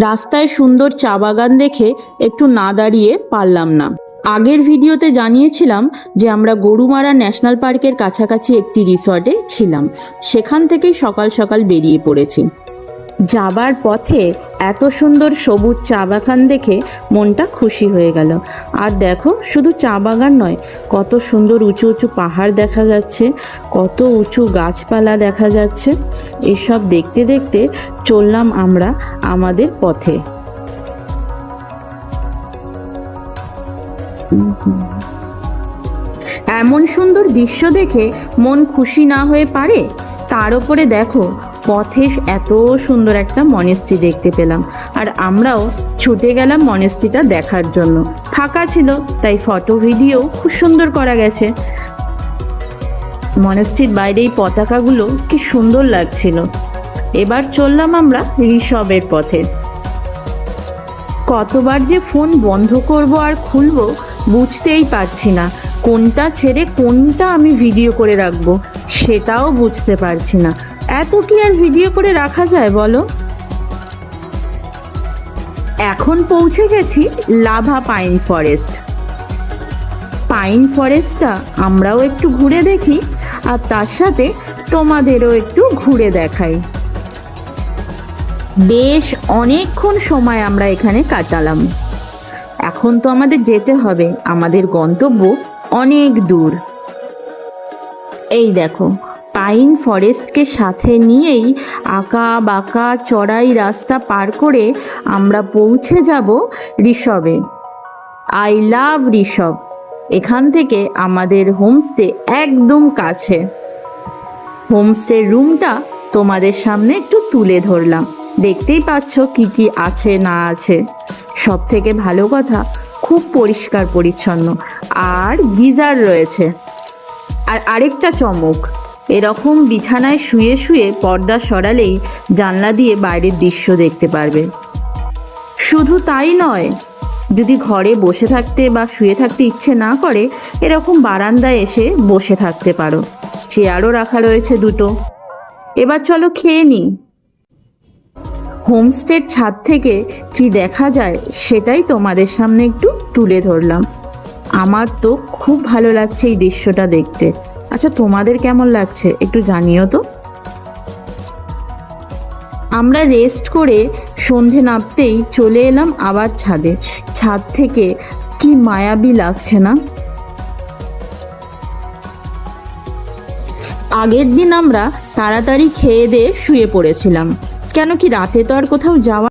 রাস্তায় সুন্দর চা বাগান দেখে একটু না দাঁড়িয়ে পারলাম না। আগের ভিডিওতে জানিয়েছিলাম যে আমরা গরুমারা ন্যাশনাল পার্কের কাছাকাছি একটি রিসর্টে ছিলাম। সেখান থেকেই সকাল সকাল বেরিয়ে পড়েছি। যাবার পথে এত সুন্দর সবুজ চা বাগান দেখে মনটা খুশি হয়ে গেল। আর দেখো, শুধু চা বাগান নয়, কত সুন্দর উঁচু উঁচু পাহাড় দেখা যাচ্ছে, কত উঁচু গাছপালা দেখা যাচ্ছে। এসব দেখতে দেখতে চললাম আমরা আমাদের পথে। এমন সুন্দর দৃশ্য দেখে মন খুশি না হয়ে পারে? তার উপরে দেখো, পথে এত সুন্দর একটা মনেস্ট্রি দেখতে পেলাম, আর আমরাও ছুটে গেলাম মনেস্ট্রিটা দেখার জন্য। ফাঁকা ছিল, তাই ফটো ভিডিও খুব সুন্দর করা গেছে। মনেস্ট্রির বাইরে এই পতাকাগুলো কি সুন্দর লাগছিল। এবার চললাম আমরা ঋষভের পথে। কতবার যে ফোন বন্ধ করব আর খুলব বুঝতেই পারছি না। কোনটা ছেড়ে কোনটা আমি ভিডিও করে রাখবো সেটাও বুঝতে পারছি না। এত কি আর ভিডিও করে রাখা যায় বলো? এখন পৌঁছে গেছি লাভা পাইন ফরেস্ট। পাইন ফরেস্টটা আমরাও একটু ঘুরে দেখি, আর তার সাথে তোমাদেরও একটু ঘুরে দেখাই। বেশ অনেকক্ষণ সময় আমরা এখানে কাটালাম। এখন তো আমাদের যেতে হবে, আমাদের গন্তব্য অনেক দূর। এই দেখো, পাইন ফরেস্টকে সাথে নিয়েই আঁকা বাঁকা চড়াই রাস্তা পার করে আমরা পৌঁছে যাব ঋষভে। I love Rishabh. এখান থেকে আমাদের হোমস্টে একদম কাছে। হোমস্টের রুমটা তোমাদের সামনে একটু তুলে ধরলাম। দেখতেই পাচ্ছ কি কি আছে না আছে। সব থেকে ভালো কথা, খুব পরিষ্কার পরিচ্ছন্ন, আর গিজার রয়েছে। আর আরেকটা চমক, এরকম বিছানায় শুয়ে শুয়ে পর্দা সরালেই জানলা দিয়ে বাইরের দৃশ্য দেখতে পারবে। শুধু তাই নয়, যদি ঘরে বসে থাকতে বা শুয়ে থাকতে ইচ্ছে না করে, এরকম বারান্দায় এসে বসে থাকতে পারো। চেয়ারও রাখা রয়েছে দুটো। এবার চলো খেয়ে নিই। হোমস্টের ছাদ থেকে কি দেখা যায় সেটাই তোমাদের সামনে একটু তুলে ধরলাম। আমার তো খুব ভালো লাগছে এই দৃশ্যটা দেখতে। আচ্ছা, তোমাদের কেমন লাগছে একটু জানিও তো। আমরা রেস্ট করে সন্ধে নামতেই চলে এলাম আবার ছাদে। ছাদ থেকে কি মায়াবী লাগছে না? আগের দিন আমরা তাড়াতাড়ি খেয়ে দিয়ে শুয়ে পড়েছিলাম, কেন কি রাতে তো আর কোথাও যাওয়া